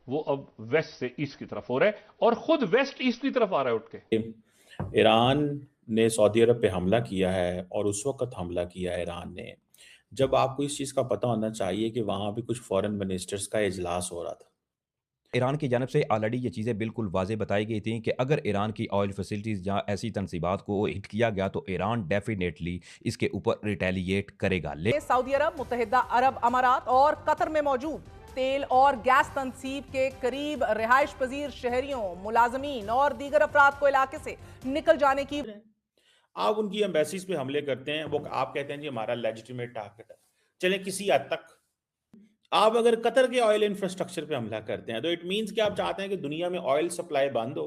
वो अब वेस्ट से ईस्ट की तरफ हो रहा है और खुद वेस्ट ईस्ट की तरफ आ रहा है उठ के। ईरान ने सऊदी अरब पे हमला किया है और उस वक़्त हमला किया है ईरान ने, जब आपको इस चीज़ का पता होना चाहिए कि वहाँ पे कुछ फ़ॉरेन मिनिस्टर्स का इजलास हो रहा था। ईरान की जानब से ऑलरेडी ये चीज़ें बिल्कुल वाज़ेह बताई गई थी कि अगर ईरान की ऑयल फैसिलिटीज़ या ऐसी तनसीबात को हिट किया गया तो ईरान डेफिनेटली इसके ऊपर रिटेलिएट करेगा। सऊदी अरब, मुत्तहिदा अरब अमारात और कतर में मौजूद तेल और गैस तनसीब के करीब रिहाइश पजीर शहरियों, मुलाजमीन और दीगर अफराद को इलाके से निकल जाने की। आप उनकी एम्बेसीज पे हमले करते हैं, वो आप कहते हैं जी हमारा लेजिटिमेट टारगेट है। चले किसी हद तक आप अगर कतर के ऑयल इंफ्रास्ट्रक्चर पे हमला करते हैं तो इट मींस कि आप चाहते हैं कि दुनिया में ऑयल सप्लाई बंद हो।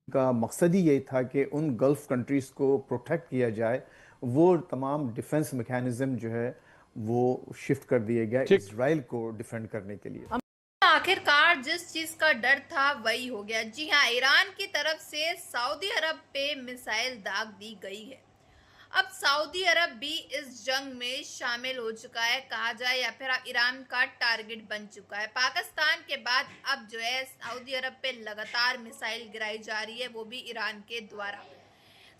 का मकसद ही यही था कि उन गल्फ कंट्रीज को प्रोटेक्ट किया जाए। वो तमाम डिफेंस मैकेनिज्म जो है वो शिफ्ट कर दिए गए इजराइल को डिफेंड करने के लिए। आखिरकार जिस चीज का डर था वही हो गया। जी हाँ, ईरान की तरफ से सऊदी अरब पे मिसाइल दाग दी गई है। अब सऊदी अरब भी इस जंग में शामिल हो चुका है कहा जाए, या फिर ईरान का टारगेट बन चुका है। पाकिस्तान के बाद अब जो है सऊदी अरब पे लगातार मिसाइल गिराई जा रही है, वो भी ईरान के द्वारा।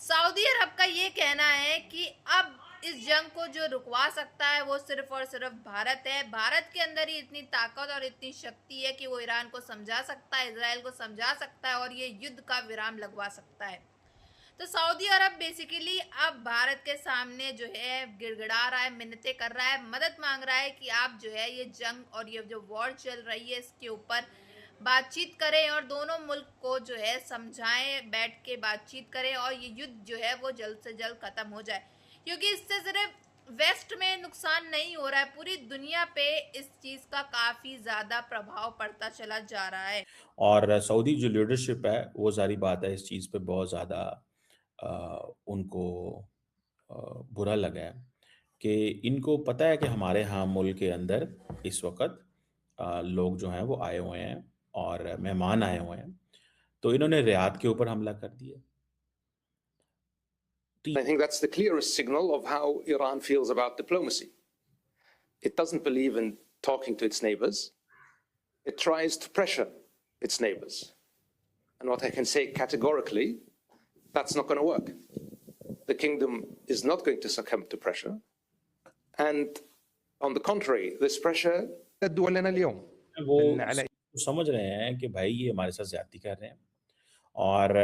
सऊदी अरब का ये कहना है कि अब इस जंग को जो रुकवा सकता है वो सिर्फ और सिर्फ भारत है। भारत के अंदर ही इतनी ताकत और इतनी शक्ति है कि वो ईरान को समझा सकता है, इजराइल को समझा सकता है और ये युद्ध का विराम लगवा सकता है। तो सऊदी अरब बेसिकली अब भारत के सामने जो है गिड़गिड़ा रहा है, मिन्नतें कर रहा है, मदद मांग रहा है कि आप जो है ये जंग और ये जो वॉर चल रही है इसके ऊपर बातचीत करें और दोनों मुल्क को जो है समझाएं, बैठ के बातचीत करें और ये युद्ध जो है वो जल्द से जल्द खत्म हो जाए, क्योंकि इससे सिर्फ वेस्ट में नुकसान नहीं हो रहा है, पूरी दुनिया पे इस चीज का काफी ज्यादा प्रभाव पड़ता चला जा रहा है। और सऊदी जो लीडरशिप है वो सारी बात है इस चीज़ पे बहुत ज़्यादा उनको बुरा लगा है कि इनको पता है कि हमारे यहाँ मुल्क के अंदर इस वक्त लोग जो हैं वो आए हुए हैं और मेहमान आए हुए हैं, तो इन्होंने रियाद के ऊपर हमला कर दिया। I think that's the clearest signal of how Iran feels about diplomacy. It doesn't believe in talking to its neighbors. It tries to pressure its neighbors. And what I can say categorically, that's not going to work. The kingdom is not going to succumb to pressure. And on the contrary, this pressure वो समझ रहे हैं कि भाई ये हमारे साथ ज्यादती कर रहे हैं और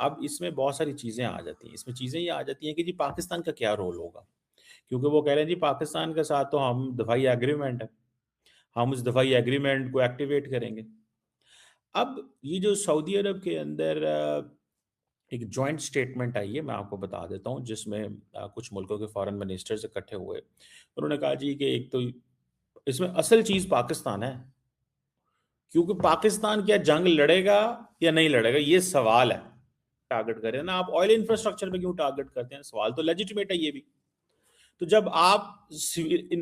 अब इसमें बहुत सारी चीज़ें आ जाती हैं। इसमें चीज़ें ये आ जाती हैं कि जी पाकिस्तान का क्या रोल होगा, क्योंकि वो कह रहे हैं जी पाकिस्तान के साथ तो हम दफ़ाई एग्रीमेंट है, हम उस दफ़ाई एग्रीमेंट को एक्टिवेट करेंगे। अब ये जो सऊदी अरब के अंदर एक जॉइंट स्टेटमेंट आई है, मैं आपको बता देता हूँ, जिसमें कुछ मुल्कों के फॉरेन मिनिस्टर्स इकट्ठे हुए। उन्होंने कहा जी कि एक तो इसमें असल चीज़ पाकिस्तान है, क्योंकि पाकिस्तान क्या जंग लड़ेगा या नहीं लड़ेगा ये सवाल है। टारगेट करें ना आप ऑयल इंफ्रास्ट्रक्चर पे क्यों टारगेट करते हैं, सवाल तो लेजिटिमेट है ये भी। तो जब आप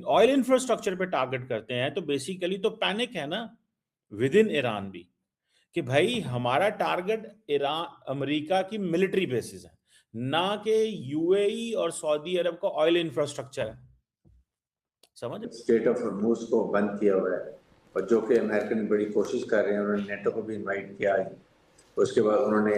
ऑयल इंफ्रास्ट्रक्चर पे टारगेट करते हैं तो बेसिकली तो पैनिक है ना विद इन ईरान भी कि भाई हमारा टारगेट ईरान अमेरिका की मिलिट्री बेसिस है, ना कि यूएई और सऊदी अरब का ऑयल इंफ्रास्ट्रक्चर है। समझ स्टेट ऑफ हॉर्मुज को बंद किया हुआ है और जो कि अमेरिकन बड़ी कोशिश कर रहे हैं। उन्होंने नेटो को भी इनवाइट किया है, उसके बाद उन्होंने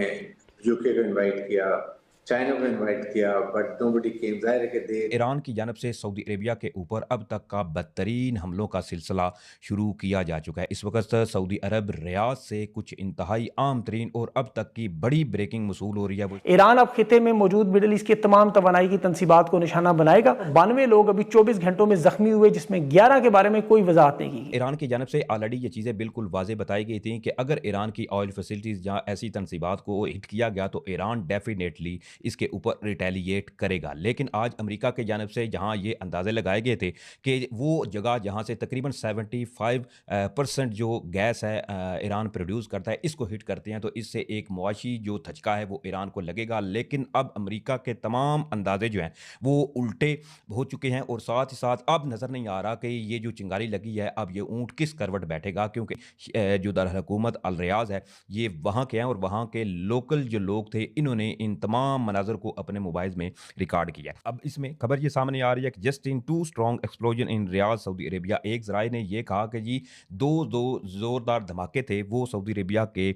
यूके को इनवाइट किया, चाइना को इनवाइट किया, बट नोबडी केम। ज़ाहिर है कि दे ईरान की जानब से सऊदी अरेबिया के ऊपर अब तक का बदतरीन हमलों का सिलसिला शुरू किया जा चुका है। इस वक्त सऊदी अरब रियाद से कुछ इंतहाई आम तरीन और अब तक की बड़ी ब्रेकिंग मसूल हो रही है। ईरान अब खिते में मौजूद मिडल ईस्ट के तमाम तवानाई की तनसीबात को निशाना बनाएगा। 92 लोग अभी 24 घंटों में जख्मी हुए, जिसमें 11 के बारे में कोई वजाहत नहीं की। ईरान की जानब से ऑलरेडी ये चीज़ें बिल्कुल वाज़ेह बताई गई थी कि अगर ईरान की ऑयल फैसिलिटीज़ या ऐसी तनसीबात को हिट किया गया तो ईरान डेफिनेटली इसके ऊपर रिटेलिएट करेगा। लेकिन आज अमेरिका की जानब से जहाँ ये अंदाजे लगाए गए थे कि वो जगह जहाँ से तकरीबन 75% जो गैस है ईरान प्रोड्यूस करता है, इसको हिट करते हैं तो इससे एक मुआशी जो धचका है वो ईरान को लगेगा। लेकिन अब अमेरिका के तमाम अंदाजे जो हैं वो उल्टे हो चुके हैं और साथ ही साथ अब नज़र नहीं आ रहा कि ये जो चिंगारी लगी है अब ये ऊँट किस करवट बैठेगा, क्योंकि जो दारुल हुकूमत अल रियाज़ है ये वहाँ के हैं और वहाँ के लोकल जो लोग थे इन्होंने इन तमाम तमाम मनाजर को अपने मोबाइल में रिकॉर्ड किया। अब इसमें खबर ये सामने आ रही है कि just in 2 strong explosion in Riyadh Saudi Arabia. एक ज़राए ने यह कहा कि जी दो ज़ोरदार धमाके थे वो सऊदी अरेबिया के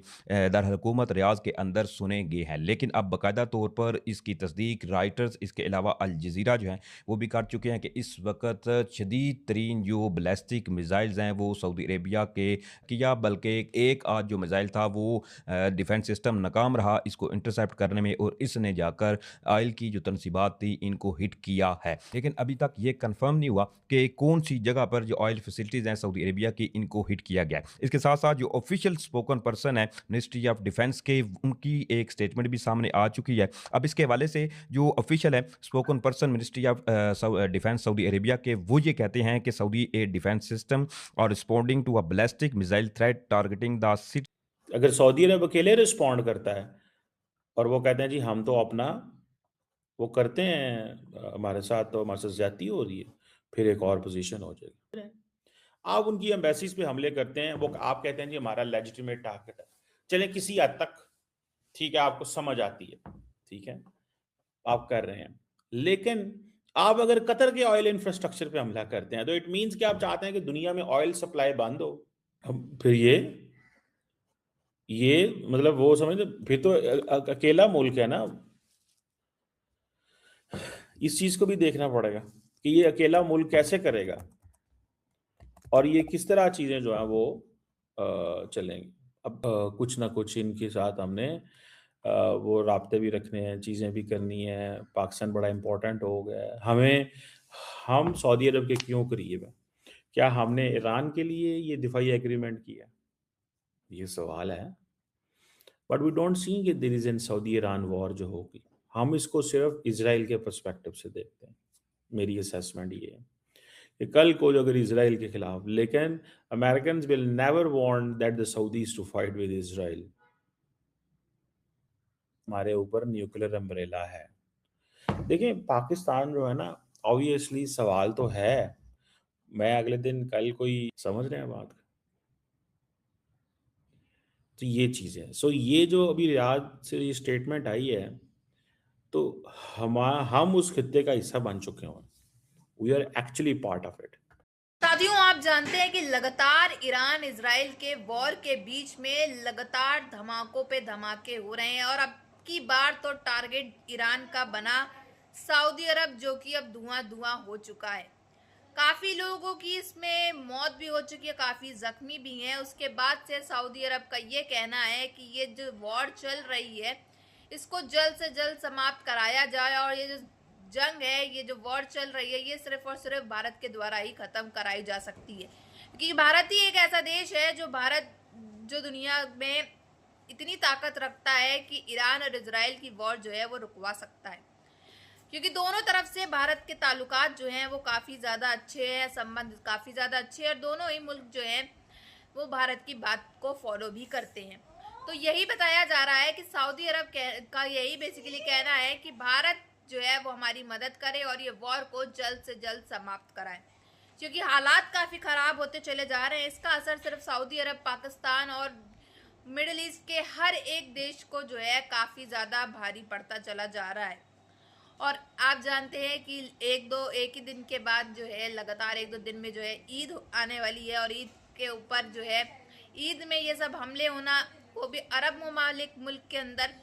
दारकूमत रियाद के अंदर सुने गए हैं, लेकिन अब बाकायदा तौर पर इसकी तस्दीक राइटर्स इसके अलावा अल जज़ीरा जो है वो भी कर चुके हैं कि इस वक्त शदीद तरीन जो बैलिस्टिक मिसाइल्स हैं वो सऊदी अरेबिया के किया, बल्कि एक आज जो मिसाइल था वो डिफेंस सिस्टम नाकाम रहा इसको इंटरसेप्ट करने में और इसने जाकर ऑयल की जो तनसीबात थी इनको हिट किया है। लेकिन अभी तक ये कंफर्म नहीं हुआ कि कौन सी जगह पर जो ऑयल फैसिलिटीज़ हैं सऊदी अरेबिया की इनको हिट किया गया है। इसके साथ साथ जो ऑफिशियल स्पोकन पर्सन है मिनिस्ट्री ऑफ डिफेंस के, उनकी एक स्टेटमेंट भी सामने आ चुकी है। अब इसके हवाले से जो ऑफिशियल है spoken person ministry of defence Saudi Arabia के, वो ये कहते हैं कि Saudi air defence system are responding to a ballistic missile threat targeting the city. अगर सऊदी अरब अकेले रिस्पॉन्ड करता है और वो कहते हैं जी हम तो अपना वो करते हैं, हमारे साथ तो हमारे साथ ज्यादती हो रही है, फिर एक और पोजीशन हो जाएगी। आप उनकी एम्बेसीज पे हमले करते हैं, वो आप कहते हैं जी हमारा लेजिटिमेट टारगेट है। चले किसी हद तक ठीक है, आपको समझ आती है, ठीक है आप कर रहे हैं, लेकिन आप अगर कतर के ऑयल इंफ्रास्ट्रक्चर पे हमला करते हैं तो इट मींस कि आप चाहते हैं कि दुनिया में ऑयल सप्लाई बंद हो। फिर ये मतलब वो समझ, फिर तो अकेला मुल्क है ना। इस चीज को भी देखना पड़ेगा कि ये अकेला मुल्क कैसे करेगा और ये किस तरह चीजें जो है वो चलेंगी। अब कुछ ना कुछ इनके साथ हमने वो राब्ते भी रखने हैं, चीजें भी करनी है। पाकिस्तान बड़ा इंपॉर्टेंट हो गया है हम सऊदी अरब के क्यों करीब है? क्या हमने ईरान के लिए ये दिफाई एग्रीमेंट किया? ये सवाल है। बट वी डोंट सी कि there is an Saudi Iran war जो होगी। हम इसको सिर्फ इजराइल के पर्सपेक्टिव से देखते हैं। मेरी असेसमेंट ये है कि कल को जो अगर इजराइल के खिलाफ, लेकिन American will never want that the Saudis to fight with Israel. हमारे ऊपर न्यूक्लियर अम्ब्रेला है। देखिए पाकिस्तान जो है ना, ऑब्वियसली सवाल तो है, मैं अगले दिन कल कोई समझ रहे हैं बात, तो ये चीज़ है। सो ये जो अभी रियाद से ये स्टेटमेंट आई है, तो हम उस खित्ते का हिस्सा बन चुके हैं। We are actually part of it. साथियों, आप जानते हैं कि लगातार ईरान इजराइल के वॉर के बीच में लगातार धमाकों पे धमाके हो रहे हैं और अब की बार तो टारगेट ईरान का बना सऊदी अरब, जो कि अब धुआं हो चुका है। काफी लोगों की इसमें मौत भी हो चुकी है, काफी जख्मी भी हैं। उसके बाद से सऊदी अरब का ये कहना है कि ये जो वॉर चल रही है इसको जल्द से जल्द समाप्त कराया जाए और ये जो जंग है, ये जो वॉर चल रही है, ये सिर्फ और सिर्फ भारत के द्वारा ही खत्म कराई जा सकती है। क्योंकि भारत ही एक ऐसा देश है जो दुनिया में इतनी ताकत रखता है कि ईरान और इजराइल की वॉर जो है वो रुकवा सकता है। क्योंकि दोनों तरफ से भारत के ताल्लुकात जो हैं वो काफ़ी ज़्यादा अच्छे हैं, संबंध काफ़ी ज़्यादा अच्छे हैं और दोनों ही मुल्क जो हैं वो भारत की बात को फॉलो भी करते हैं। तो यही बताया जा रहा है कि सऊदी अरब का यही बेसिकली कहना है कि भारत जो है वो हमारी मदद करे और ये वॉर को जल्द से जल्द समाप्त कराए, क्योंकि हालात काफ़ी ख़राब होते चले जा रहे हैं। इसका असर सिर्फ सऊदी अरब, पाकिस्तान और मिडिल ईस्ट के हर एक देश को जो है काफ़ी ज़्यादा भारी पड़ता चला जा रहा है। और आप जानते हैं कि एक ही दिन के बाद जो है लगातार 1-2 दिन में जो है ईद आने वाली है और ईद के ऊपर जो है ईद में ये सब हमले होना, वो भी अरब ममालिक मुल्क के अंदर,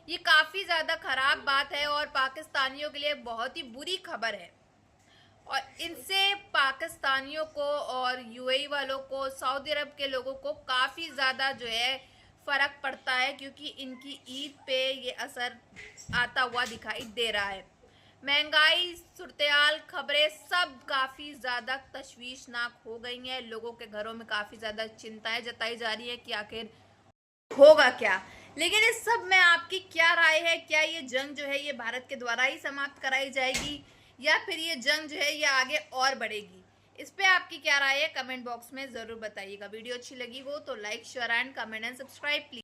ये काफ़ी ज़्यादा ख़राब बात है और पाकिस्तानियों के लिए बहुत ही बुरी खबर है। और इनसे पाकिस्तानियों को और यूएई वालों को, सऊदी अरब के लोगों को काफ़ी ज़्यादा जो है फ़र्क पड़ता है, क्योंकि इनकी ईद पे ये असर आता हुआ दिखाई दे रहा है। महंगाई, सूरत-ए-हाल, खबरें सब काफ़ी ज़्यादा तशवीशनाक हो गई हैं। लोगों के घरों में काफ़ी ज़्यादा चिंताएं जताई जा रही है कि आखिर होगा क्या। लेकिन इस सब में आपकी क्या राय है? क्या ये जंग जो है ये भारत के द्वारा ही समाप्त कराई जाएगी या फिर ये जंग जो है ये आगे और बढ़ेगी? इस पे आपकी क्या राय है? कमेंट बॉक्स में ज़रूर बताइएगा। वीडियो अच्छी लगी हो तो like, share and comment and subscribe please.